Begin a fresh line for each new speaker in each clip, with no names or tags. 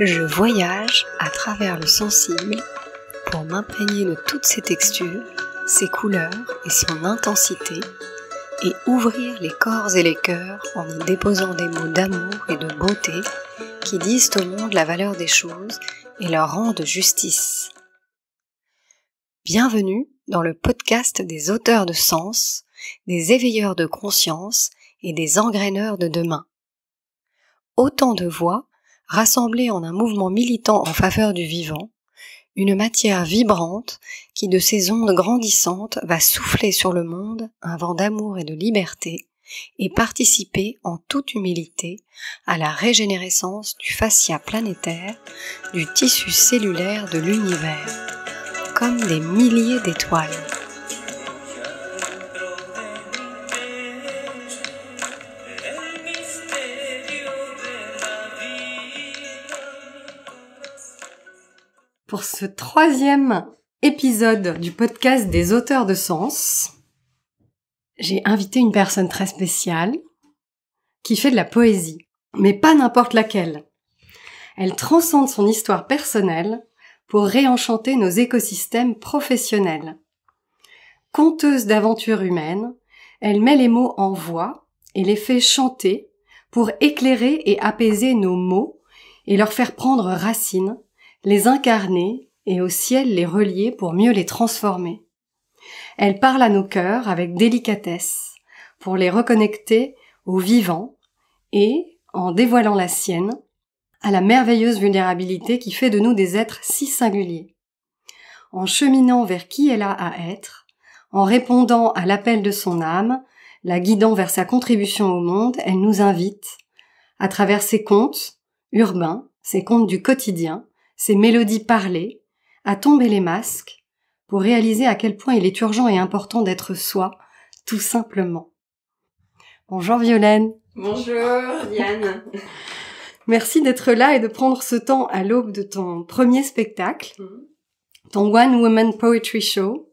Je voyage à travers le sensible pour m'imprégner de toutes ses textures, ses couleurs et son intensité et ouvrir les corps et les cœurs en y déposant des mots d'amour et de beauté qui disent au monde la valeur des choses et leur rendent justice. Bienvenue dans le podcast des auteurs de sens, des éveilleurs de conscience et des engraineurs de demain. Autant de voix rassemblées en un mouvement militant en faveur du vivant, une matière vibrante qui de ses ondes grandissantes va souffler sur le monde un vent d'amour et de liberté et participer en toute humilité à la régénérescence du fascia planétaire, du tissu cellulaire de l'univers, comme des milliers d'étoiles. Pour ce 3e épisode du podcast des auteurs de sens, j'ai invité une personne très spéciale qui fait de la poésie, mais pas n'importe laquelle. Elle transcende son histoire personnelle pour réenchanter nos écosystèmes professionnels. Conteuse d'aventures humaines, elle met les mots en voix et les fait chanter pour éclairer et apaiser nos mots et leur faire prendre racine, les incarner et au ciel les relier pour mieux les transformer. Elle parle à nos cœurs avec délicatesse pour les reconnecter au vivant et, en dévoilant la sienne, à la merveilleuse vulnérabilité qui fait de nous des êtres si singuliers. En cheminant vers qui elle a à être, en répondant à l'appel de son âme, la guidant vers sa contribution au monde, elle nous invite, à travers ses contes urbains, ses contes du quotidien, ses mélodies parlées, à tomber les masques pour réaliser à quel point il est urgent et important d'être soi, tout simplement. Bonjour Violaine.
Bonjour Diane.
Merci d'être là et de prendre ce temps à l'aube de ton premier spectacle, ton One Woman Poetry Show,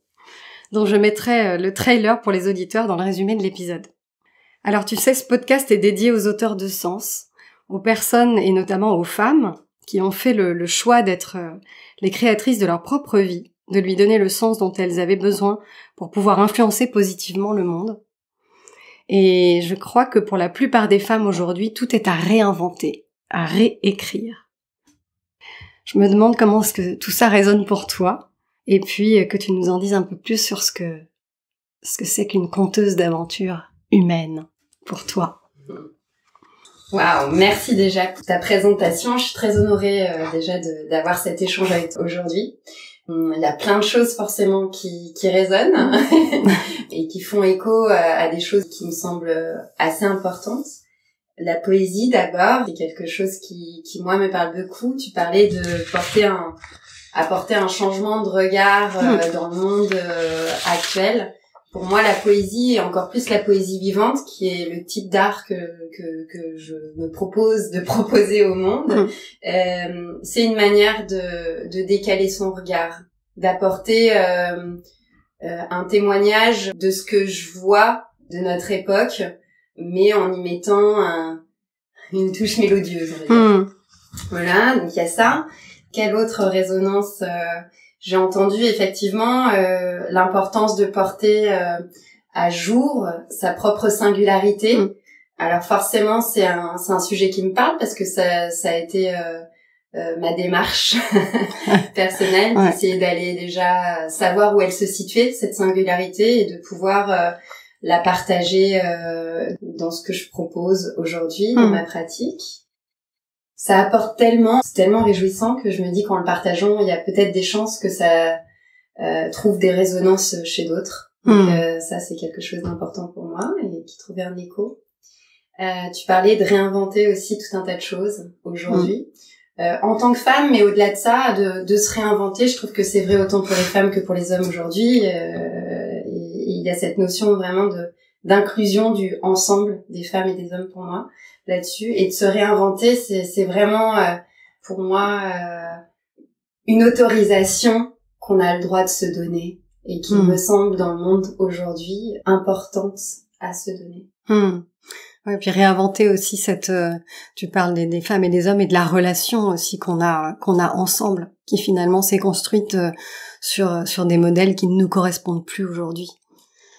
dont je mettrai le trailer pour les auditeurs dans le résumé de l'épisode. Alors tu sais, ce podcast est dédié aux auteurs de sens, aux personnes et notamment aux femmes qui ont fait le choix d'être les créatrices de leur propre vie, de lui donner le sens dont elles avaient besoin pour pouvoir influencer positivement le monde. Et je crois que pour la plupart des femmes aujourd'hui, tout est à réinventer, à réécrire. Je me demande comment est-ce que tout ça résonne pour toi, et puis que tu nous en dises un peu plus sur ce que c'est qu'une conteuse d'aventures humaine pour toi.
Waouh, merci déjà pour ta présentation. Je suis très honorée déjà d'avoir cet échange avec toi aujourd'hui. Il y a plein de choses forcément qui résonnent et qui font écho à des choses qui me semblent assez importantes. La poésie d'abord, c'est quelque chose qui moi me parle beaucoup. Tu parlais de apporter un changement de regard dans le monde actuel. Pour moi, la poésie, et encore plus la poésie vivante, qui est le type d'art que je me propose de proposer au monde, c'est une manière de décaler son regard, d'apporter un témoignage de ce que je vois de notre époque, mais en y mettant une touche mélodieuse, on va dire. Voilà, donc il y a ça. Quelle autre résonance j'ai entendu effectivement l'importance de porter à jour sa propre singularité. Alors forcément, c'est un sujet qui me parle parce que ça a été ma démarche personnelle, d'essayer d'aller déjà savoir où elle se situait, cette singularité, et de pouvoir la partager dans ce que je propose aujourd'hui, dans ma pratique. Ça apporte tellement, c'est tellement réjouissant que je me dis qu'en le partageant, il y a peut-être des chances que ça trouve des résonances chez d'autres. Donc ça, c'est quelque chose d'important pour moi et qui trouvait un écho. Tu parlais de réinventer aussi tout un tas de choses aujourd'hui. En tant que femme, mais au-delà de ça, de se réinventer, je trouve que c'est vrai autant pour les femmes que pour les hommes aujourd'hui. Et il y a cette notion vraiment d'inclusion du ensemble des femmes et des hommes pour moi là-dessus, et de se réinventer, c'est vraiment pour moi une autorisation qu'on a le droit de se donner et qui me semble dans le monde aujourd'hui importante à se donner.
Ouais, puis réinventer aussi tu parles des femmes et des hommes et de la relation aussi qu'on a ensemble, qui finalement s'est construite sur des modèles qui ne nous correspondent plus aujourd'hui.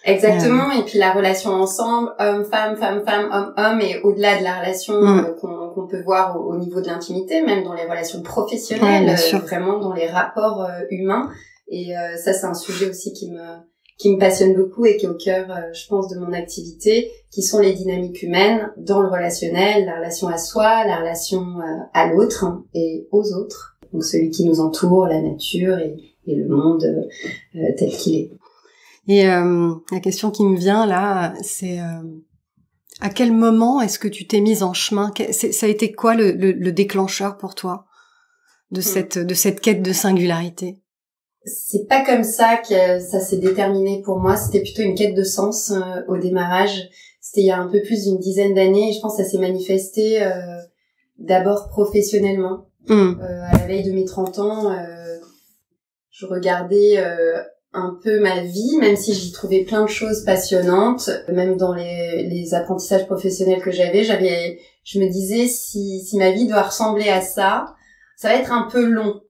Exactement, et puis la relation ensemble, homme-femme, femme-femme, homme-homme, et au-delà de la relation qu'on peut voir au niveau de l'intimité, même dans les relations professionnelles, vraiment dans les rapports humains. Et ça, c'est un sujet aussi qui me passionne beaucoup et qui est au cœur, je pense, de mon activité, qui sont les dynamiques humaines dans le relationnel, la relation à soi, la relation à l'autre et aux autres. Donc celui qui nous entoure, la nature et le monde tel qu'il est.
Et la question qui me vient là, c'est à quel moment est-ce que tu t'es mise en chemin? Ça a été quoi le déclencheur pour toi de cette quête de singularité?
C'est pas comme ça que ça s'est déterminé pour moi. C'était plutôt une quête de sens au démarrage. C'était il y a un peu plus d'une dizaine d'années. Et je pense que ça s'est manifesté d'abord professionnellement. À la veille de mes 30 ans, je regardais un peu ma vie, même si j'y trouvais plein de choses passionnantes. Même dans les apprentissages professionnels que j'avais, je me disais si ma vie doit ressembler à ça, ça va être un peu long.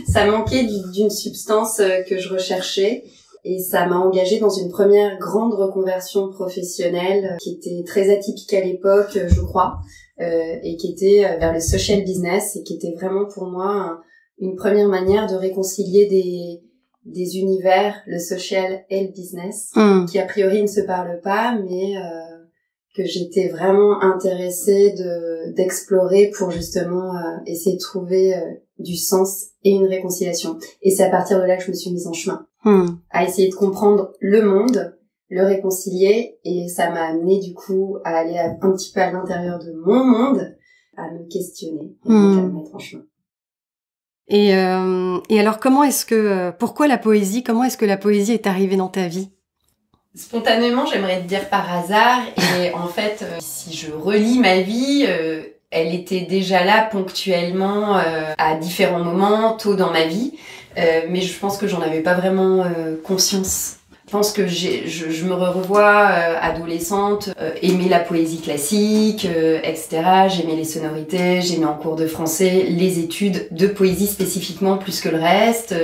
Ça manquait d'une substance que je recherchais et ça m'a engagée dans une première grande reconversion professionnelle qui était très atypique à l'époque, je crois, et qui était vers le social business et qui était vraiment pour moi une première manière de réconcilier des univers, le social et le business, qui a priori ne se parlent pas, mais que j'étais vraiment intéressée d'explorer pour justement essayer de trouver du sens et une réconciliation. Et c'est à partir de là que je me suis mise en chemin, à essayer de comprendre le monde, le réconcilier, et ça m'a amené du coup à aller un petit peu à l'intérieur de mon monde, à me questionner et donc à me mettre en chemin.
Et alors pourquoi la poésie? Comment est-ce que la poésie est arrivée dans ta vie?
Spontanément, j'aimerais te dire par hasard, et en fait, si je relis ma vie, elle était déjà là ponctuellement à différents moments, tôt dans ma vie, mais je pense que j'en avais pas vraiment conscience. Je pense que je me revois adolescente, aimer la poésie classique, etc. J'aimais les sonorités, j'aimais en cours de français les études de poésie spécifiquement plus que le reste.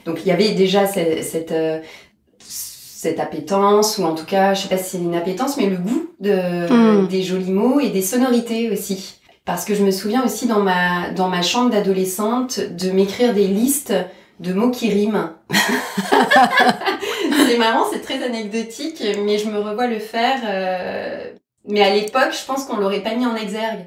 Donc il y avait déjà cette appétence, ou en tout cas, je sais pas si c'est une appétence, mais le goût des jolis mots et des sonorités aussi. Parce que je me souviens aussi dans ma chambre d'adolescente de m'écrire des listes de mots qui riment. C'est marrant, c'est très anecdotique, mais je me revois le faire. Mais à l'époque, je pense qu'on l'aurait pas mis en exergue.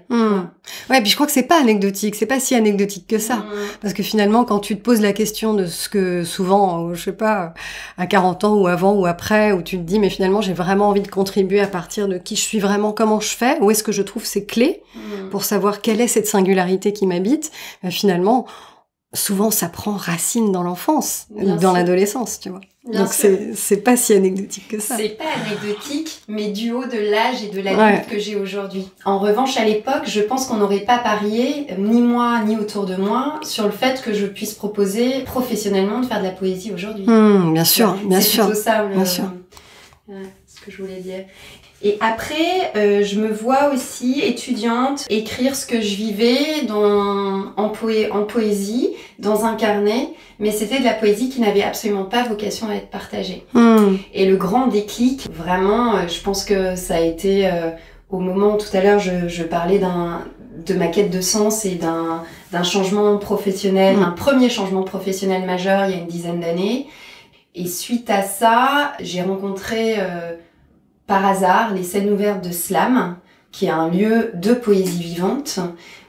Ouais, puis je crois que c'est pas anecdotique, c'est pas si anecdotique que ça. Parce que finalement, quand tu te poses la question de ce que souvent, je sais pas, à 40 ans ou avant ou après, où tu te dis, mais finalement, j'ai vraiment envie de contribuer à partir de qui je suis vraiment, comment je fais, où est-ce que je trouve ces clés pour savoir quelle est cette singularité qui m'habite, finalement, souvent ça prend racine dans l'enfance, dans l'adolescence, tu vois. Donc c'est pas si anecdotique que ça.
C'est pas anecdotique, mais du haut de l'âge et de l'adulte que j'ai aujourd'hui. En revanche, à l'époque, je pense qu'on n'aurait pas parié, ni moi, ni autour de moi, sur le fait que je puisse proposer professionnellement de faire de la poésie aujourd'hui.
Bien sûr, bien sûr.
C'est plutôt ça,
bien sûr.
Ce que je voulais dire. Et après, je me vois aussi étudiante écrire ce que je vivais en poésie, dans un carnet, mais c'était de la poésie qui n'avait absolument pas vocation à être partagée. Et le grand déclic, vraiment, je pense que ça a été au moment où tout à l'heure je parlais de ma quête de sens et d'un changement professionnel, un premier changement professionnel majeur il y a une dizaine d'années. Et suite à ça, j'ai rencontré par hasard les scènes ouvertes de Slam, qui est un lieu de poésie vivante.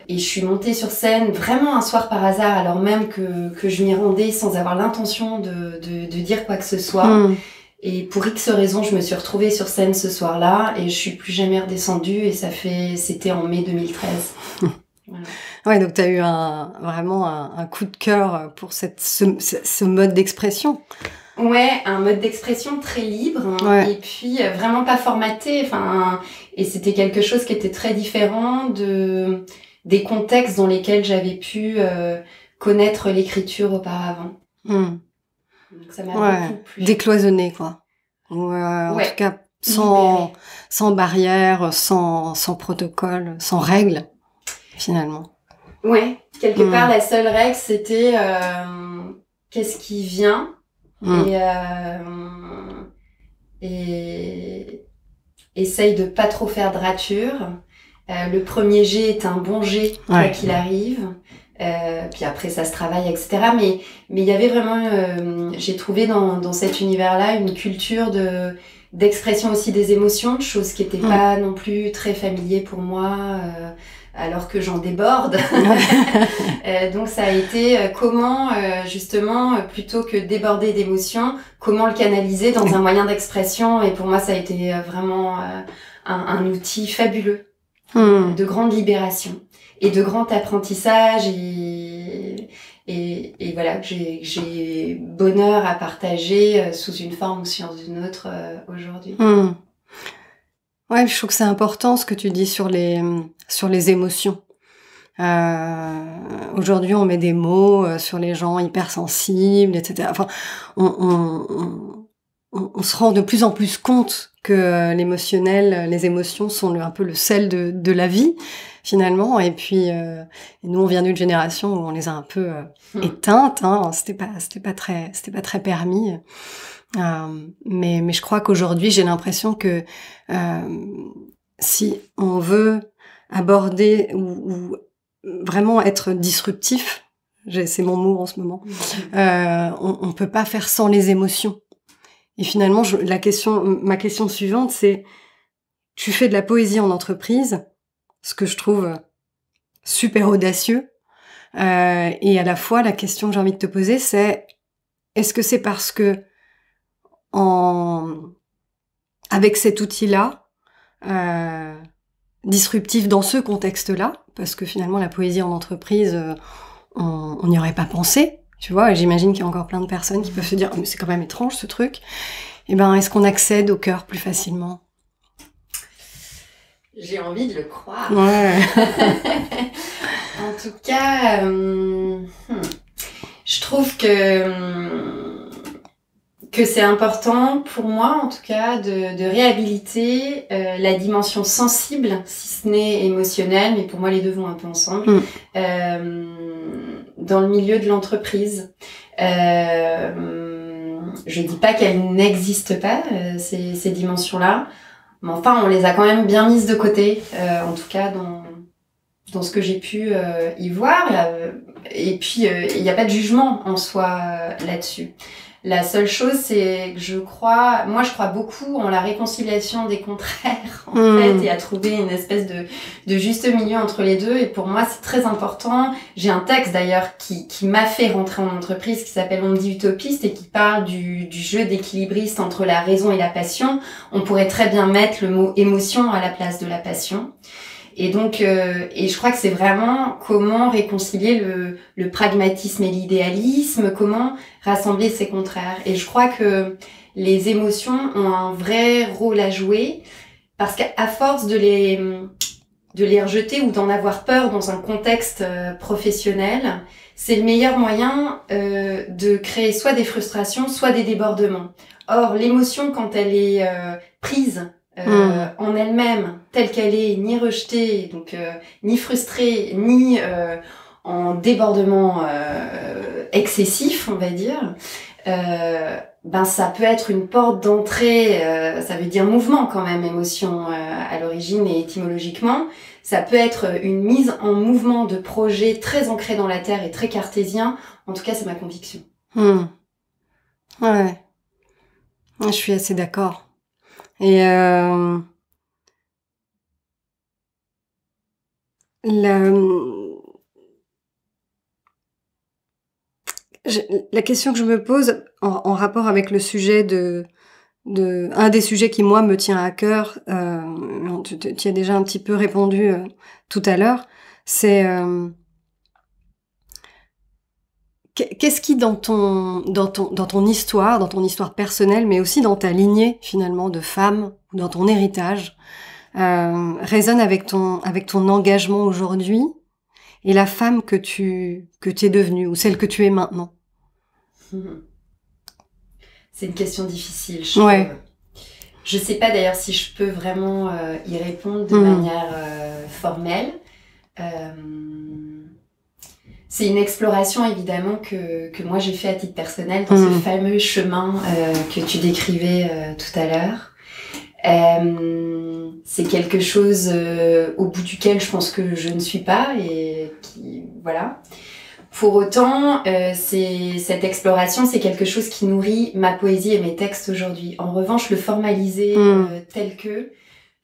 Et je suis montée sur scène vraiment un soir par hasard, alors même que je m'y rendais sans avoir l'intention de dire quoi que ce soit. Et pour X raisons, je me suis retrouvée sur scène ce soir-là et je suis plus jamais redescendue, et c'était en mai 2013. Voilà.
Ouais, donc t'as eu vraiment un coup de cœur pour ce mode d'expression.
Ouais, un mode d'expression très libre, et puis vraiment pas formaté. Et c'était quelque chose qui était très différent des contextes dans lesquels j'avais pu connaître l'écriture auparavant. Donc ça m'a beaucoup plu.
Décloisonné, quoi. En tout cas, sans barrière, sans protocole, sans règles, finalement.
Ouais, quelque part, la seule règle, c'était qu'est-ce qui vient et essaye de pas trop faire de rature. Le premier jet est un bon jet, quoi qu'il arrive. Puis après, ça se travaille, etc. Mais il y avait vraiment, j'ai trouvé dans cet univers-là une culture d'expression aussi des émotions, chose qui était pas non plus très familier pour moi, alors que j'en déborde. Donc ça a été comment, justement, plutôt que déborder d'émotions, comment le canaliser dans un moyen d'expression. Et pour moi, ça a été vraiment un outil fabuleux de grande libération et de grand apprentissage et voilà, que j'ai bonheur à partager sous une forme ou sous une autre aujourd'hui.
Ouais, je trouve que c'est important ce que tu dis sur les émotions. Aujourd'hui, on met des mots sur les gens hypersensibles, etc. Enfin, on se rend de plus en plus compte que l'émotionnel, les émotions sont un peu le sel de la vie, finalement. Et puis, nous, on vient d'une génération où on les a un peu éteintes. Hein. C'était pas très permis. Mais je crois qu'aujourd'hui, j'ai l'impression que si on veut aborder ou vraiment être disruptif, c'est mon mot en ce moment, on peut pas faire sans les émotions. Et finalement, ma question suivante, c'est, tu fais de la poésie en entreprise, ce que je trouve super audacieux, et à la fois, la question que j'ai envie de te poser, c'est, est-ce que c'est parce que avec cet outil-là, disruptif dans ce contexte-là, parce que finalement, la poésie en entreprise, on n'y aurait pas pensé, tu vois, et j'imagine qu'il y a encore plein de personnes qui peuvent se dire, oh, mais c'est quand même étrange ce truc. Eh ben, est-ce qu'on accède au cœur plus facilement?
J'ai envie de le croire.
Ouais.
En tout cas, je trouve que c'est important pour moi, en tout cas, de réhabiliter la dimension sensible, si ce n'est émotionnelle, mais pour moi les deux vont un peu ensemble, dans le milieu de l'entreprise. Je dis pas qu'elles n'existent pas, ces dimensions-là, mais enfin on les a quand même bien mises de côté, en tout cas dans ce que j'ai pu y voir. Et puis il n'y a pas de jugement en soi là-dessus. La seule chose, c'est que je crois beaucoup en la réconciliation des contraires, en fait, et à trouver une espèce de juste milieu entre les deux. Et pour moi, c'est très important. J'ai un texte, d'ailleurs, qui m'a fait rentrer en entreprise, qui s'appelle On me dit utopiste, et qui parle du jeu d'équilibriste entre la raison et la passion. On pourrait très bien mettre le mot émotion à la place de la passion. Et donc, et je crois que c'est vraiment comment réconcilier le pragmatisme et l'idéalisme, comment rassembler ces contraires. Et je crois que les émotions ont un vrai rôle à jouer, parce qu'à force de les rejeter ou d'en avoir peur dans un contexte professionnel, c'est le meilleur moyen de créer soit des frustrations, soit des débordements. Or, l'émotion, quand elle est prise en elle-même, telle qu'elle est, ni rejetée, donc ni frustrée, ni en débordement excessif, on va dire, ben ça peut être une porte d'entrée, ça veut dire mouvement quand même, émotion à l'origine et étymologiquement. Ça peut être une mise en mouvement de projets très ancrés dans la terre et très cartésien. En tout cas, c'est ma conviction.
Ouais. Je suis assez d'accord. Et la question que je me pose en rapport avec le sujet un des sujets qui moi me tient à cœur, tu as déjà un petit peu répondu tout à l'heure, c'est qu'est-ce qui dans ton histoire personnelle, mais aussi dans ta lignée finalement de femme, dans ton héritage, résonne avec ton engagement aujourd'hui et la femme que tu es devenue ou celle que tu es maintenant?
C'est une question difficile, je trouve. Je sais pas d'ailleurs si je peux vraiment y répondre de manière formelle. C'est une exploration évidemment que moi j'ai fait à titre personnel dans ce fameux chemin que tu décrivais tout à l'heure. C'est quelque chose au bout duquel je pense que je ne suis pas et qui voilà. Pour autant, cette exploration, c'est quelque chose qui nourrit ma poésie et mes textes aujourd'hui. En revanche, le formaliser tel que,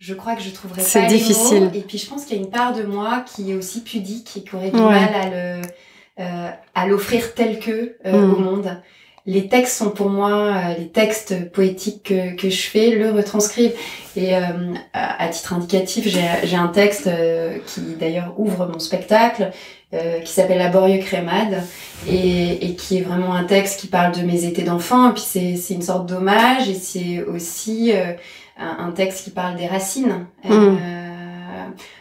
je crois que je trouverais pas
difficile.
Les mots. Et puis, je pense qu'il y a une part de moi qui est aussi pudique et qui aurait du mal à l'offrir tel que au monde. Les textes sont pour moi, les textes poétiques que je fais le retranscrivent. Et à titre indicatif, j'ai un texte qui d'ailleurs ouvre mon spectacle, qui s'appelle Laborieux Crémade, et qui est vraiment un texte qui parle de mes étés d'enfant. Et puis c'est une sorte d'hommage, et c'est aussi un texte qui parle des racines.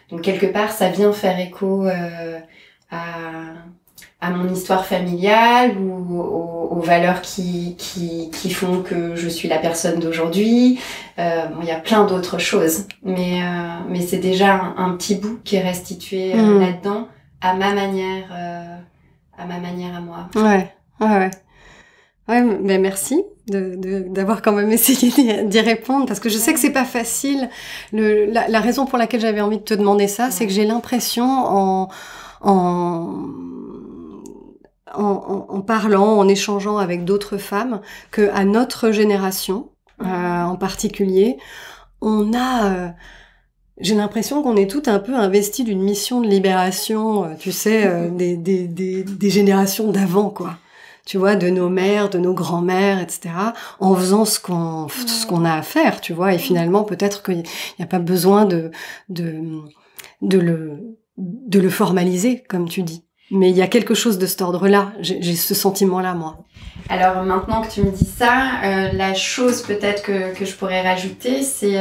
Donc quelque part, ça vient faire écho à mon histoire familiale ou aux valeurs qui font que je suis la personne d'aujourd'hui. Bon, il y a plein d'autres choses, mais c'est déjà un petit bout qui est restitué là-dedans à ma manière à moi.
Ouais, mais merci d'avoir quand même essayé d'y répondre, parce que je sais que c'est pas facile. La raison pour laquelle j'avais envie de te demander ça, c'est que j'ai l'impression en parlant, en échangeant avec d'autres femmes, que à notre génération, en particulier, on a... j'ai l'impression qu'on est toutes un peu investies d'une mission de libération, tu sais, des générations d'avant, quoi. Tu vois, de nos mères, de nos grands-mères, etc., en faisant ce qu'on a à faire, tu vois, et finalement, peut-être qu'il n'y a pas besoin de le formaliser, comme tu dis. Mais il y a quelque chose de cet ordre-là. J'ai ce sentiment-là, moi.
Alors maintenant que tu me dis ça, la chose peut-être que je pourrais rajouter, c'est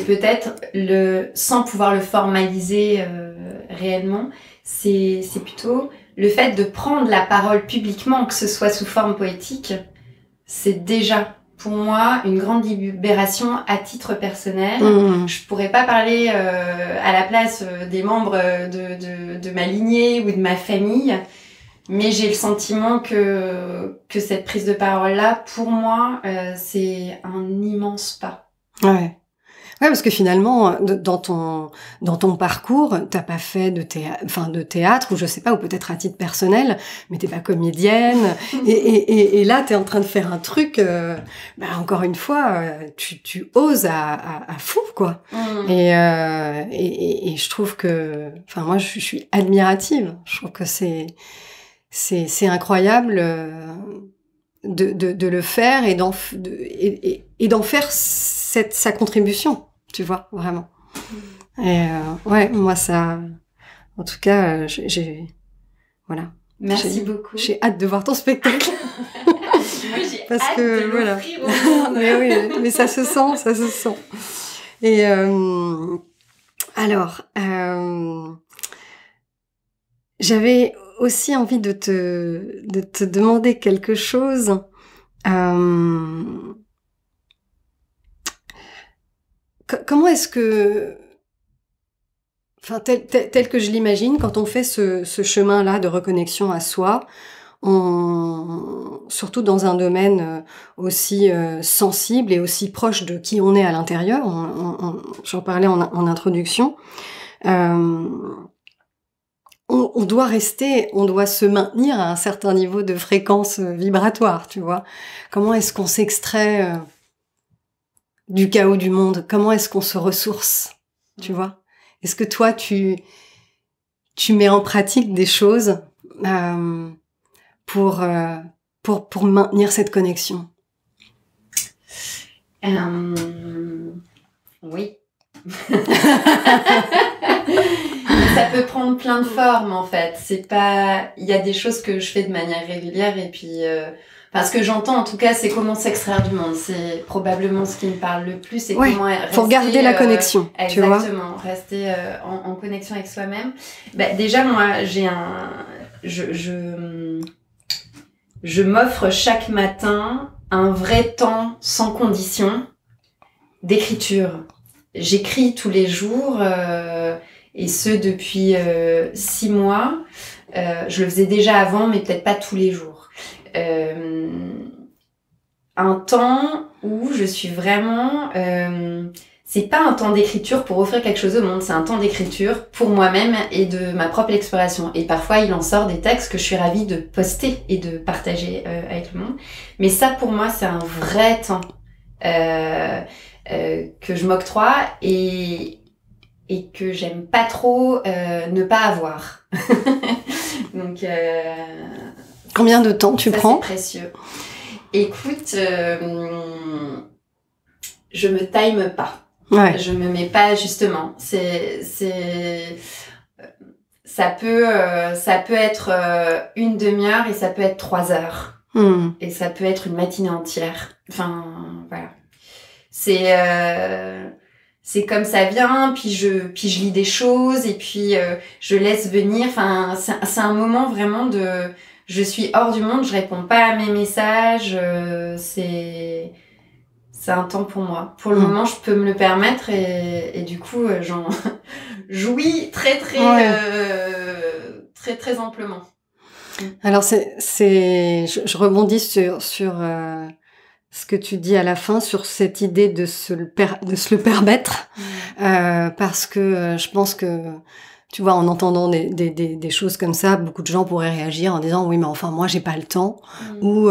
peut-être sans pouvoir le formaliser réellement, c'est plutôt le fait de prendre la parole publiquement, que ce soit sous forme poétique, c'est déjà pour moi une grande libération à titre personnel. Je pourrais pas parler à la place des membres de ma lignée ou de ma famille, mais j'ai le sentiment que cette prise de parole là, pour moi, c'est un immense pas.
Ouais, parce que finalement, dans ton parcours, t'as pas fait de théâtre, ou je sais pas, ou peut-être à titre personnel, mais t'es pas comédienne, et là, t'es en train de faire un truc, encore une fois, tu oses à fou, quoi. Et je trouve que, moi, je suis admirative. Je trouve que c'est incroyable, de le faire et d'en faire sa contribution, tu vois, vraiment. Et moi ça, en tout cas, voilà.
Merci beaucoup.
J'ai hâte de voir ton spectacle.
Moi, j'ai
parce
hâte
que
de
voilà.
l'offrir au monde.
Mais oui, mais ça se sent. Et alors, j'avais aussi envie de te demander quelque chose. Comment est-ce que, tel que je l'imagine, quand on fait ce chemin-là de reconnexion à soi, surtout dans un domaine aussi sensible et aussi proche de qui on est à l'intérieur, j'en parlais en introduction, on doit se maintenir à un certain niveau de fréquence vibratoire, tu vois. Comment est-ce qu'on s'extrait du chaos du monde? Comment est-ce qu'on se ressource, tu vois? Est-ce que toi, tu mets en pratique des choses pour maintenir cette connexion?
Oui. Ça peut prendre plein de formes, en fait. Il y a des choses que je fais de manière régulière, et puis ce que j'entends, en tout cas, c'est comment s'extraire du monde. C'est probablement ce qui me parle le plus. C'est comment rester,
pour garder la connexion, tu vois.
Exactement, rester en connexion avec soi-même. Déjà, moi, je m'offre chaque matin un vrai temps sans condition d'écriture. J'écris tous les jours, et ce depuis 6 mois. Je le faisais déjà avant, mais peut-être pas tous les jours. Un temps où je suis vraiment... c'est pas un temps d'écriture pour offrir quelque chose au monde, c'est un temps d'écriture pour moi-même et de ma propre exploration. Et parfois, il en sort des textes que je suis ravie de poster et de partager avec le monde. Mais ça, pour moi, c'est un vrai temps que je m'octroie et que j'aime pas trop ne pas avoir. Donc,
combien de temps tu prends?
C'est précieux. Écoute, je me time pas.
Ouais.
Je me mets pas justement. Ça peut être une demi-heure et ça peut être 3 heures. Et ça peut être une matinée entière. Enfin, voilà. C'est comme ça vient, puis je lis des choses et puis je laisse venir. Enfin, c'est un moment vraiment de je suis hors du monde, je réponds pas à mes messages, c'est un temps pour moi. Pour le moment, je peux me le permettre et du coup, j'en jouis très très amplement.
Alors je rebondis sur ce que tu dis à la fin, sur cette idée de se le permettre, parce que je pense que, tu vois, en entendant des choses comme ça, beaucoup de gens pourraient réagir en disant oui, mais enfin moi j'ai pas le temps, ou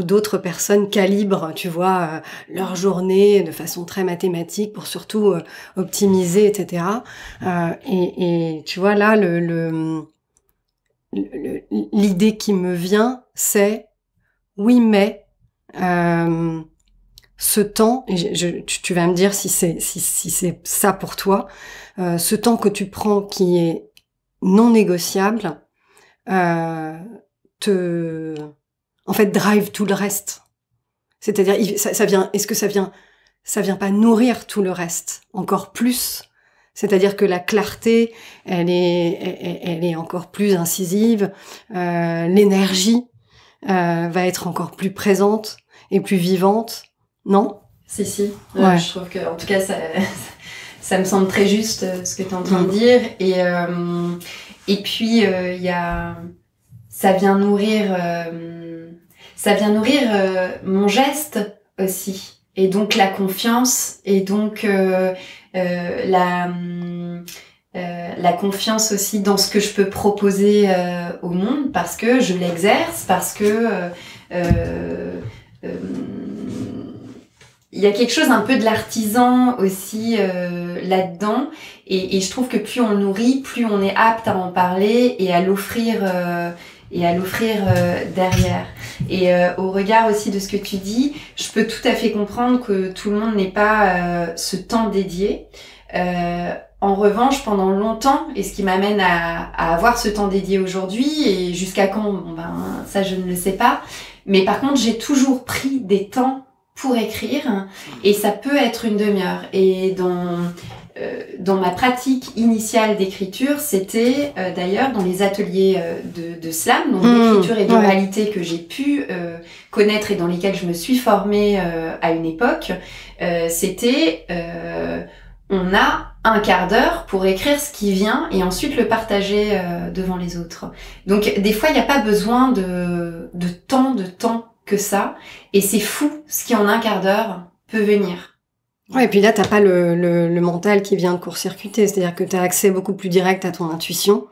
d'autres personnes calibrent, tu vois, leur journée de façon très mathématique pour surtout optimiser, etc. Et tu vois là l'idée qui me vient, c'est oui, mais ce temps, et tu vas me dire si c'est ça pour toi, ce temps que tu prends qui est non négociable, en fait drive tout le reste. C'est-à-dire ça vient, est-ce que ça vient pas nourrir tout le reste encore plus? C'est-à-dire que la clarté, elle est encore plus incisive, l'énergie va être encore plus présente et plus vivante, non?
Si.
Ouais.
Je trouve que, en tout cas, ça me semble très juste ce que tu es en train de dire. Et puis, ça vient nourrir mon geste aussi. Et donc, la confiance. Et donc, la confiance aussi dans ce que je peux proposer au monde parce que je l'exerce, parce que il y a quelque chose un peu de l'artisan aussi là-dedans et je trouve que plus on le nourrit, plus on est apte à en parler et à l'offrir derrière. Et au regard aussi de ce que tu dis, je peux tout à fait comprendre que tout le monde n'ait pas ce temps dédié. En revanche, pendant longtemps, et ce qui m'amène à avoir ce temps dédié aujourd'hui, et jusqu'à quand, ça je ne le sais pas, mais par contre, j'ai toujours pris des temps pour écrire, et ça peut être une demi-heure. Et dans ma pratique initiale d'écriture, c'était d'ailleurs dans les ateliers de slam, donc d'écriture et d'oralité que j'ai pu connaître et dans lesquels je me suis formée à une époque, c'était... on a un quart d'heure pour écrire ce qui vient et ensuite le partager devant les autres. Donc des fois, il n'y a pas besoin de tant de temps que ça. Et c'est fou ce qui en un quart d'heure peut venir.
Ouais, et puis là, t'as pas le mental qui vient de court-circuiter. C'est-à-dire que t'as accès beaucoup plus direct à ton intuition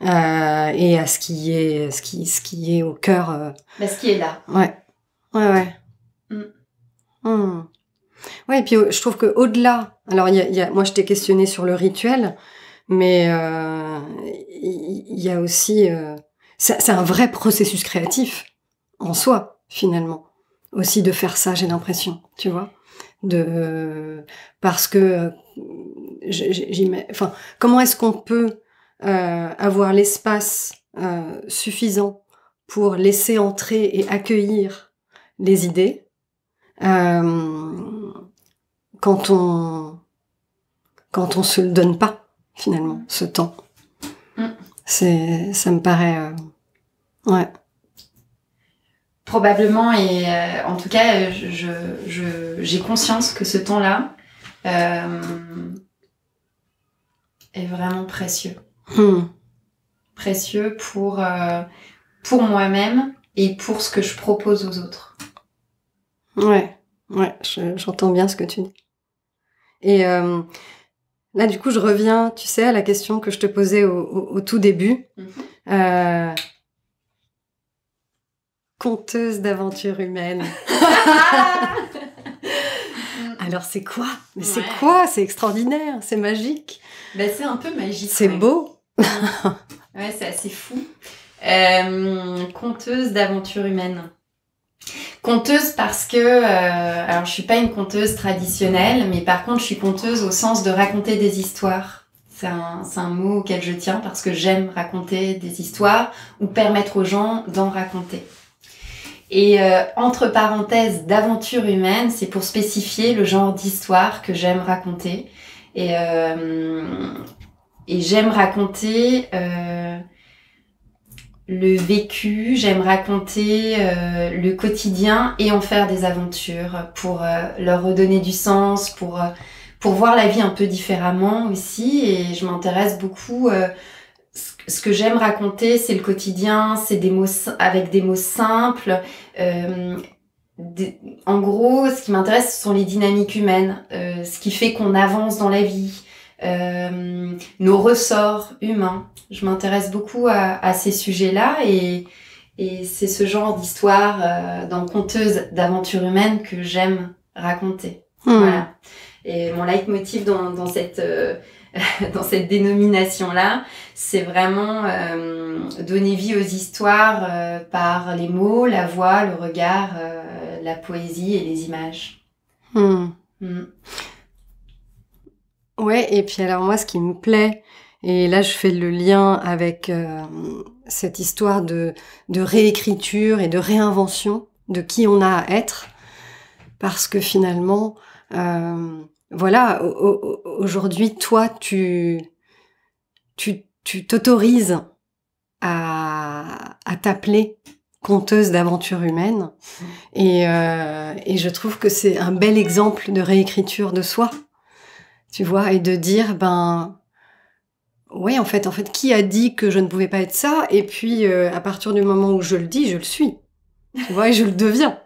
et à ce qui est au cœur.
Ce qui est là.
Ouais. Ouais, et puis je trouve que au-delà, alors moi je t'ai questionné sur le rituel, mais il y a aussi, c'est un vrai processus créatif en soi finalement, aussi de faire ça, j'ai l'impression, tu vois, parce que comment est-ce qu'on peut avoir l'espace suffisant pour laisser entrer et accueillir les idées quand on se le donne pas finalement ce temps. Ça me paraît ouais.
Probablement, et en tout cas, j'ai conscience que ce temps-là est vraiment précieux. Précieux pour moi-même et pour ce que je propose aux autres.
Ouais, j'entends bien ce que tu dis. Et là, du coup, je reviens, tu sais, à la question que je te posais au tout début. Conteuse d'aventures humaines. Alors, c'est quoi? Mais c'est quoi? C'est extraordinaire, c'est magique.
Ben, c'est un peu magique.
C'est beau.
Ouais, c'est assez fou. Conteuse d'aventures humaines. Conteuse parce que, alors je suis pas une conteuse traditionnelle, mais par contre je suis conteuse au sens de raconter des histoires. C'est un mot auquel je tiens parce que j'aime raconter des histoires ou permettre aux gens d'en raconter. Et entre parenthèses, d'aventure humaine, c'est pour spécifier le genre d'histoire que j'aime raconter. Et j'aime raconter le vécu, j'aime raconter le quotidien et en faire des aventures pour leur redonner du sens, pour voir la vie un peu différemment aussi. Et je m'intéresse beaucoup. Ce que j'aime raconter, c'est le quotidien, c'est des mots avec des mots simples. En gros, ce qui m'intéresse, ce sont les dynamiques humaines, ce qui fait qu'on avance dans la vie, nos ressorts humains. Je m'intéresse beaucoup à ces sujets-là et c'est ce genre d'histoire dans Conteuse d'aventures humaines que j'aime raconter. Voilà. Et mon leitmotiv dans cette dans cette dénomination-là, c'est vraiment donner vie aux histoires par les mots, la voix, le regard, la poésie et les images.
Ouais, et puis alors moi, ce qui me plaît, et là je fais le lien avec cette histoire de réécriture et de réinvention de qui on a à être, parce que finalement, voilà, aujourd'hui, toi, tu t'autorises à t'appeler conteuse d'aventures humaines, et je trouve que c'est un bel exemple de réécriture de soi, tu vois, et de dire, ouais, en fait, qui a dit que je ne pouvais pas être ça? Et puis, à partir du moment où je le dis, je le suis, tu vois, et je le deviens.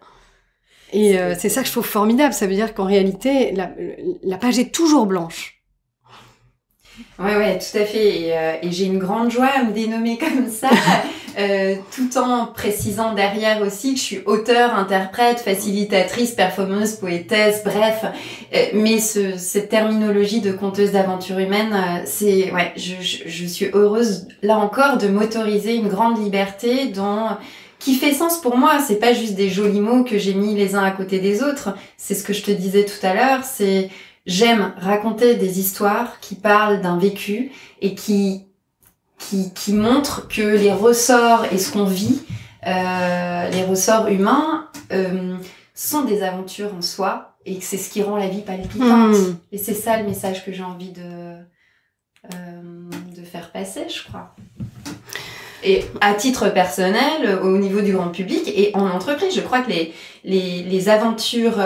Et c'est ça que je trouve formidable. Ça veut dire qu'en réalité, la page est toujours blanche.
Ouais, tout à fait. Et j'ai une grande joie à me dénommer comme ça, tout en précisant derrière aussi que je suis auteure, interprète, facilitatrice, performeuse, poétesse, bref. Mais cette terminologie de conteuse d'aventures humaines, je suis heureuse, là encore, de m'autoriser une grande liberté qui fait sens pour moi. C'est pas juste des jolis mots que j'ai mis les uns à côté des autres. C'est ce que je te disais tout à l'heure. J'aime raconter des histoires qui parlent d'un vécu et qui montrent que les ressorts et ce qu'on vit, les ressorts humains, sont des aventures en soi et que c'est ce qui rend la vie palpitante. Et c'est ça le message que j'ai envie de faire passer, je crois. Et à titre personnel, au niveau du grand public et en entreprise, je crois que les aventures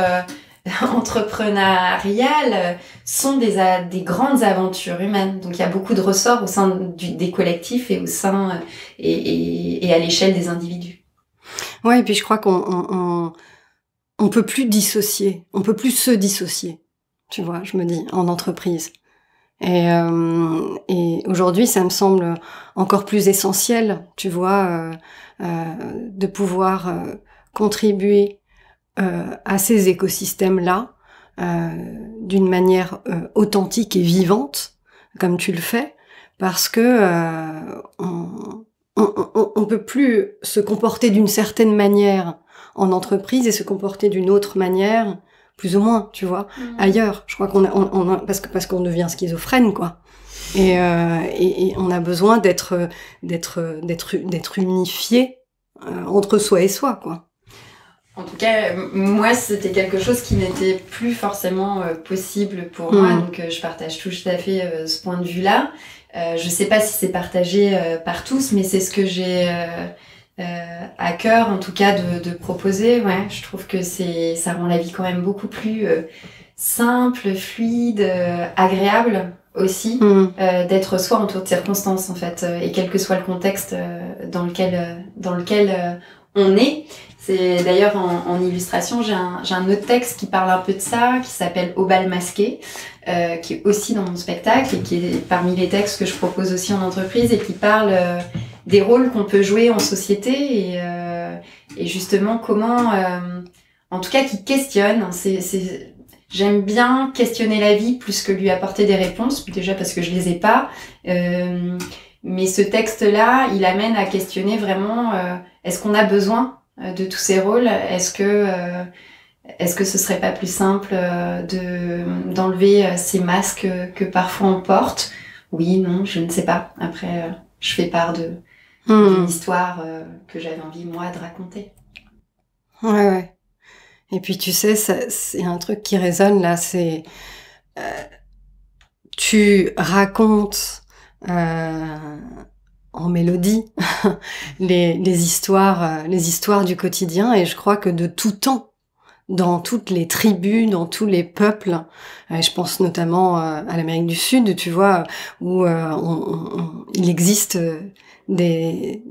entrepreneuriales sont des grandes aventures humaines. Donc il y a beaucoup de ressorts au sein des collectifs et au sein et à l'échelle des individus.
Ouais, et puis je crois qu'on peut plus dissocier, on peut plus se dissocier. Tu vois, je me dis, en entreprise. Et aujourd'hui, ça me semble encore plus essentiel, tu vois, de pouvoir contribuer à ces écosystèmes-là d'une manière authentique et vivante, comme tu le fais, parce que on peut plus se comporter d'une certaine manière en entreprise et se comporter d'une autre manière, plus ou moins, tu vois, ailleurs. Je crois parce qu'on devient schizophrène, quoi. Et on a besoin d'être unifié entre soi et soi, quoi.
En tout cas, moi, c'était quelque chose qui n'était plus forcément possible pour moi, donc je partage tout à fait ce point de vue-là. Je sais pas si c'est partagé par tous, mais c'est ce que j'ai à cœur, en tout cas, de proposer. Ouais, je trouve que ça rend la vie quand même beaucoup plus simple, fluide, agréable aussi, d'être soi en toutes circonstances, en fait, et quel que soit le contexte dans lequel on est. C'est d'ailleurs en illustration, j'ai un autre texte qui parle un peu de ça, qui s'appelle Au bal masqué, qui est aussi dans mon spectacle et qui est parmi les textes que je propose aussi en entreprise et qui parle des rôles qu'on peut jouer en société et justement comment, en tout cas, qui questionne. J'aime bien questionner la vie plus que lui apporter des réponses, déjà parce que je les ai pas. Mais ce texte-là, il amène à questionner vraiment, est-ce qu'on a besoin de tous ces rôles? Est-ce que ce serait pas plus simple d'enlever ces masques que parfois on porte? Oui, non, je ne sais pas. Après, je fais part d'une histoire que j'avais envie, moi, de raconter.
Ouais. Et puis, tu sais, c'est un truc qui résonne, là, c'est... tu racontes en mélodie les histoires du quotidien, et je crois que de tout temps, dans toutes les tribus, dans tous les peuples, je pense notamment à l'Amérique du Sud, tu vois, où il existe des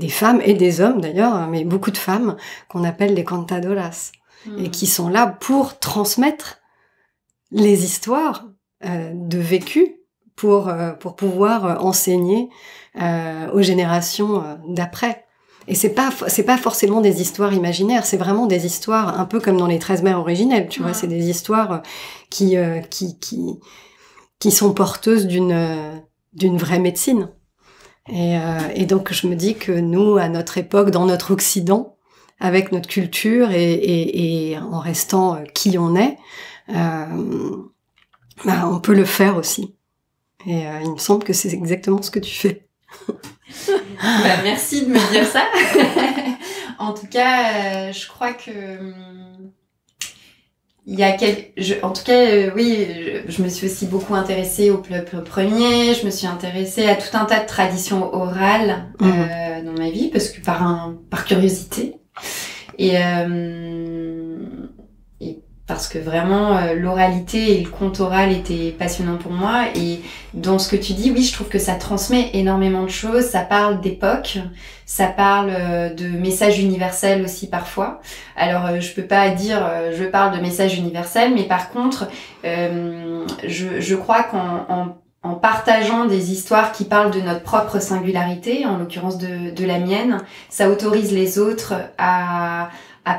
femmes et des hommes d'ailleurs, mais beaucoup de femmes qu'on appelle les cantadoras, et qui sont là pour transmettre les histoires de vécu pour pouvoir enseigner aux générations d'après. Et c'est pas forcément des histoires imaginaires, c'est vraiment des histoires un peu comme dans les 13 mères originelles, tu vois, c'est des histoires qui sont porteuses d'une vraie médecine. Et donc je me dis que nous, à notre époque, dans notre Occident, avec notre culture et en restant qui on est, on peut le faire aussi. Et il me semble que c'est exactement ce que tu fais.
Merci de me dire ça. En tout cas, je crois que il y a oui, je me suis aussi beaucoup intéressée au peuple premier. Je me suis intéressée à tout un tas de traditions orales dans ma vie, parce que par curiosité et parce que vraiment l'oralité et le conte oral étaient passionnants pour moi. Et dans ce que tu dis, oui, je trouve que ça transmet énormément de choses. Ça parle d'époque, ça parle de messages universels aussi parfois. Alors je peux pas dire je parle de messages universels, mais par contre je crois qu'en partageant des histoires qui parlent de notre propre singularité, en l'occurrence de la mienne, ça autorise les autres à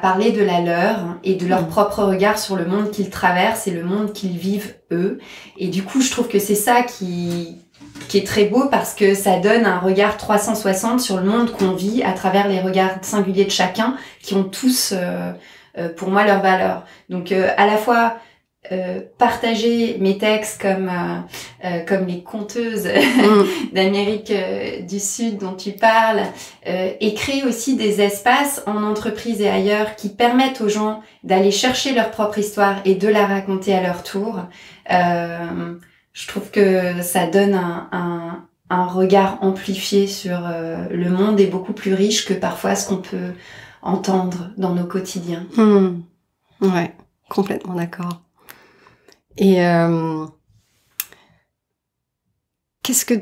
parler de la leur et de leur propre regard sur le monde qu'ils traversent et le monde qu'ils vivent eux. Et du coup, je trouve que c'est ça qui est très beau, parce que ça donne un regard 360 sur le monde qu'on vit à travers les regards singuliers de chacun, qui ont tous, pour moi, leur valeur. Donc, à la fois partager mes textes comme les conteuses d'Amérique du Sud dont tu parles, et créer aussi des espaces en entreprise et ailleurs qui permettent aux gens d'aller chercher leur propre histoire et de la raconter à leur tour. Je trouve que ça donne un regard amplifié sur le monde, et beaucoup plus riche que parfois ce qu'on peut entendre dans nos quotidiens.
Ouais, complètement d'accord. Et qu'est-ce que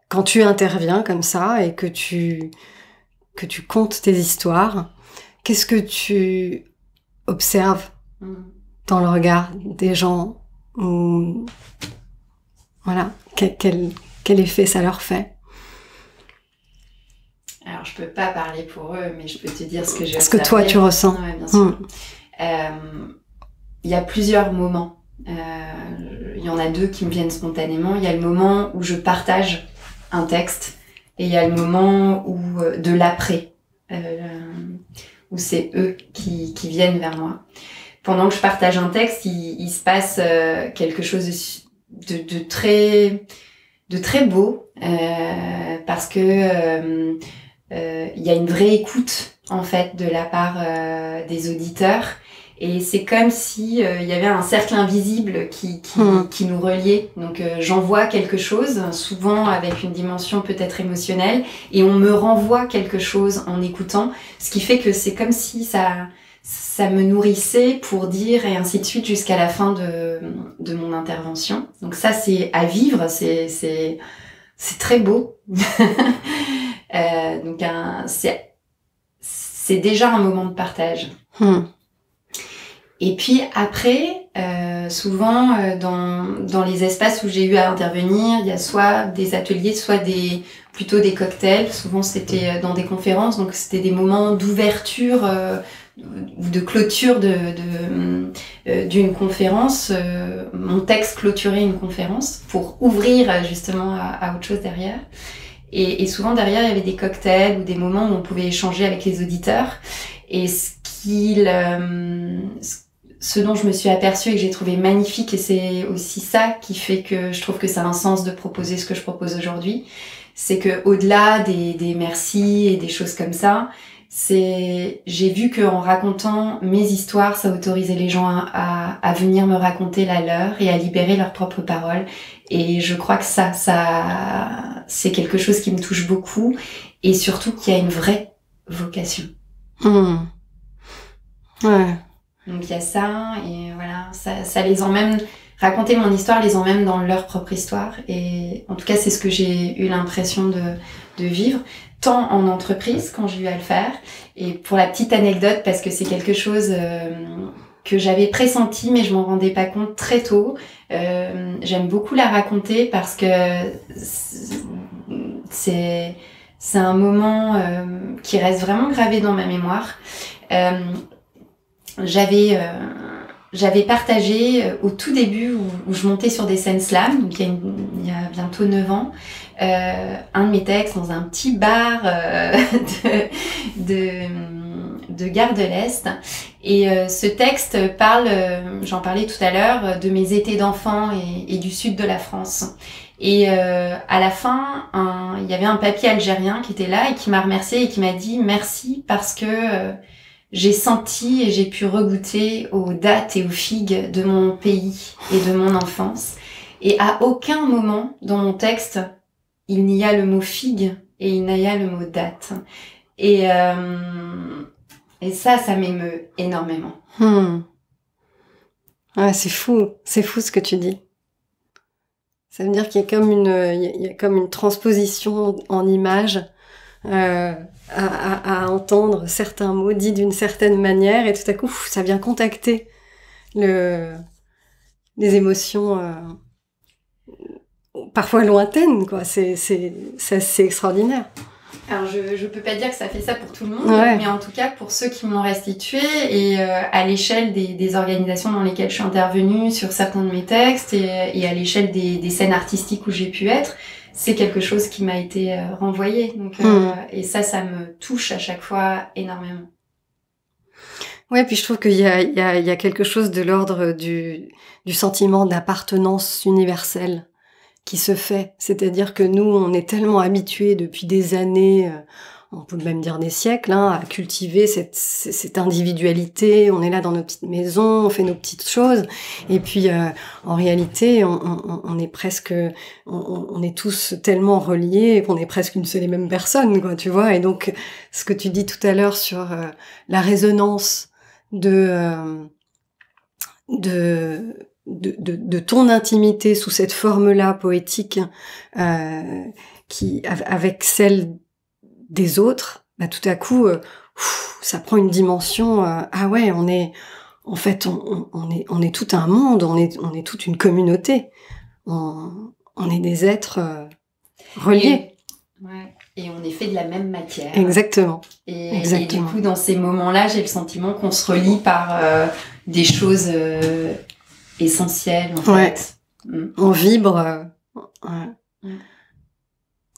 quand tu interviens comme ça et que tu comptes tes histoires, qu'est-ce que tu observes dans le regard des gens, ou voilà, quel effet ça leur fait?
Alors je peux pas parler pour eux, mais je peux te dire ce que j'ai observé.
Ce que toi tu ressens.
Ouais, bien sûr. Il y a plusieurs moments. Il y en a deux qui me viennent spontanément. Il y a le moment où je partage un texte, et il y a le moment de l'après, où c'est eux qui viennent vers moi. Pendant que je partage un texte, il se passe quelque chose de très beau, parce que il y a une vraie écoute en fait de la part des auditeurs. Et c'est comme si il y avait un cercle invisible qui nous reliait. Donc j'envoie quelque chose, souvent avec une dimension peut-être émotionnelle, et on me renvoie quelque chose en écoutant, ce qui fait que c'est comme si ça me nourrissait pour dire, et ainsi de suite jusqu'à la fin de mon intervention. Donc ça, c'est à vivre, c'est très beau. Donc c'est déjà un moment de partage. Et puis après, souvent dans les espaces où j'ai eu à intervenir, il y a soit des ateliers, soit plutôt des cocktails. Souvent c'était dans des conférences, donc c'était des moments d'ouverture ou de clôture d'une conférence. Mon texte clôturait une conférence pour ouvrir justement à autre chose derrière. Et souvent derrière il y avait des cocktails ou des moments où on pouvait échanger avec les auditeurs. Et ce dont je me suis aperçue et que j'ai trouvé magnifique, et c'est aussi ça qui fait que je trouve que ça a un sens de proposer ce que je propose aujourd'hui, c'est que au-delà des merci et des choses comme ça, j'ai vu qu'en racontant mes histoires, ça autorisait les gens à venir me raconter la leur et à libérer leurs propres paroles. Et je crois que ça c'est quelque chose qui me touche beaucoup, et surtout qu'il y a une vraie vocation.
Ouais.
Donc il y a ça, et voilà, ça les emmène, raconter mon histoire les emmène dans leur propre histoire, et en tout cas c'est ce que j'ai eu l'impression de vivre, tant en entreprise quand j'ai eu à le faire, et pour la petite anecdote, parce que c'est quelque chose que j'avais pressenti mais je m'en rendais pas compte très tôt, j'aime beaucoup la raconter parce que c'est un moment qui reste vraiment gravé dans ma mémoire. J'avais partagé au tout début où je montais sur des scènes slam, donc il y a bientôt 9 ans, un de mes textes dans un petit bar de Gare de l'Est. Et ce texte parle, j'en parlais tout à l'heure, de mes étés d'enfant et du sud de la France. Et à la fin, il y avait un papy algérien qui était là et qui m'a remercié et qui m'a dit merci parce que j'ai senti et j'ai pu regoûter aux dattes et aux figues de mon pays et de mon enfance. Et à aucun moment dans mon texte, il n'y a le mot figue et il n'y a le mot date. Et ça m'émeut énormément.
Ouais, c'est fou ce que tu dis. Ça veut dire qu'il y a comme une transposition en images à entendre certains mots dits d'une certaine manière, et tout à coup ça vient contacter les émotions parfois lointaines, quoi. C'est extraordinaire.
Alors je peux pas dire que ça fait ça pour tout le monde,
ouais.
Mais en tout cas pour ceux qui m'ont restitué, et à l'échelle des organisations dans lesquelles je suis intervenue sur certains de mes textes, et à l'échelle des scènes artistiques où j'ai pu être, c'est quelque chose qui m'a été renvoyé. Donc et ça me touche à chaque fois énormément.
Ouais, puis je trouve qu'il y a quelque chose de l'ordre du sentiment d'appartenance universelle qui se fait. C'est-à-dire que nous, on est tellement habitués depuis des années, on peut même dire des siècles, à cultiver cette individualité. On est là dans nos petites maisons, on fait nos petites choses. Et puis, en réalité, on est presque, on est tous tellement reliés qu'on est presque une seule et même personne, quoi, tu vois. Et donc, ce que tu dis tout à l'heure sur la résonance de ton intimité sous cette forme-là poétique, qui avec celle des autres, bah tout à coup, ça prend une dimension. Ah ouais, on est tout un monde, on est toute une communauté. On est des êtres reliés.
Et on est fait de la même matière.
Exactement.
Et du coup, dans ces moments-là, j'ai le sentiment qu'on se relie par des choses essentielles, en fait.
On vibre.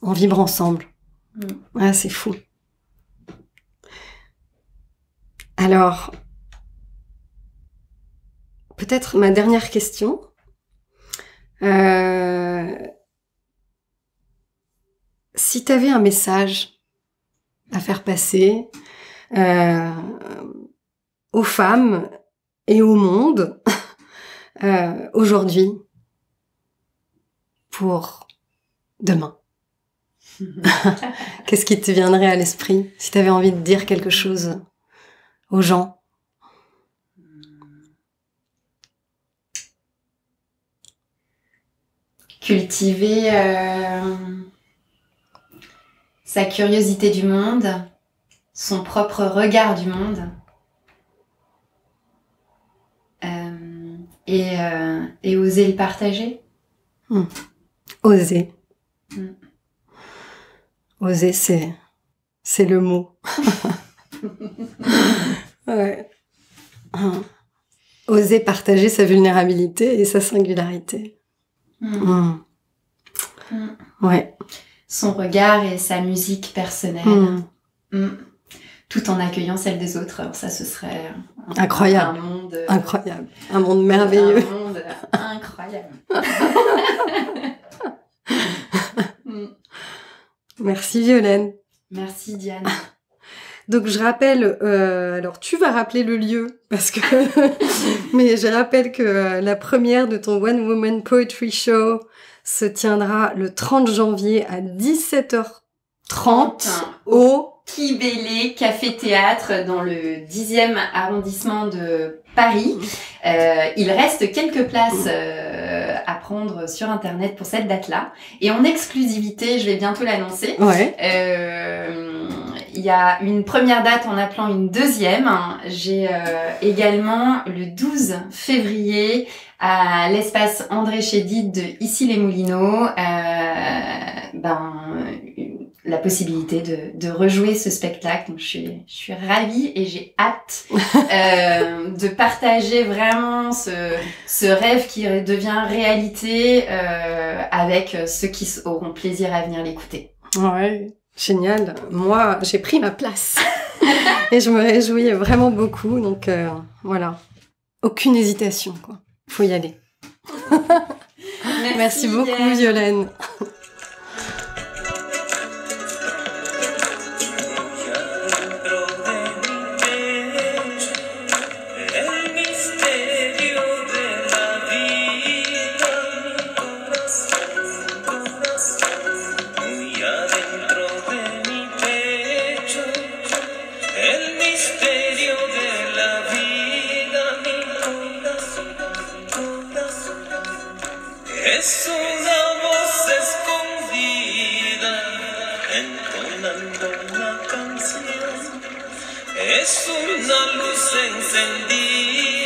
On vibre ensemble. Ah, c'est fou. Alors, peut-être ma dernière question. Si tu avais un message à faire passer aux femmes et au monde aujourd'hui pour demain? Qu'est-ce qui te viendrait à l'esprit si tu avais envie de dire quelque chose aux gens?
Cultiver sa curiosité du monde, son propre regard du monde, et oser le partager.
Oser. Oser, c'est le mot. Ouais. Oser partager sa vulnérabilité et sa singularité. Ouais.
Son regard et sa musique personnelle. Tout en accueillant celle des autres. Alors ça, ce serait
incroyable.
Un monde
incroyable. Un monde merveilleux.
Un monde incroyable.
Merci Violaine.
Merci Diane.
Donc je rappelle, alors tu vas rappeler le lieu parce que, mais je rappelle que la première de ton One Woman Poetry Show se tiendra le 30 janvier à 17h30 au
Kibélé Café Théâtre dans le 10e arrondissement de Paris. Il reste quelques places à prendre sur internet pour cette date-là. Et en exclusivité, je vais bientôt l'annoncer.
Ouais.
Il y a une première date en appelant une deuxième. J'ai également le 12 février à l'espace André Chédid de Issy-les-Moulineaux la possibilité de rejouer ce spectacle. Donc, je suis ravie et j'ai hâte de partager vraiment ce rêve qui devient réalité avec ceux qui auront plaisir à venir l'écouter.
Ouais. Génial. Moi, j'ai pris ma place. Et je me réjouis vraiment beaucoup. Donc, voilà. Aucune hésitation, quoi. Faut y aller. Merci beaucoup, Violaine.
Es una voz escondida entonando una canción, es una luz encendida.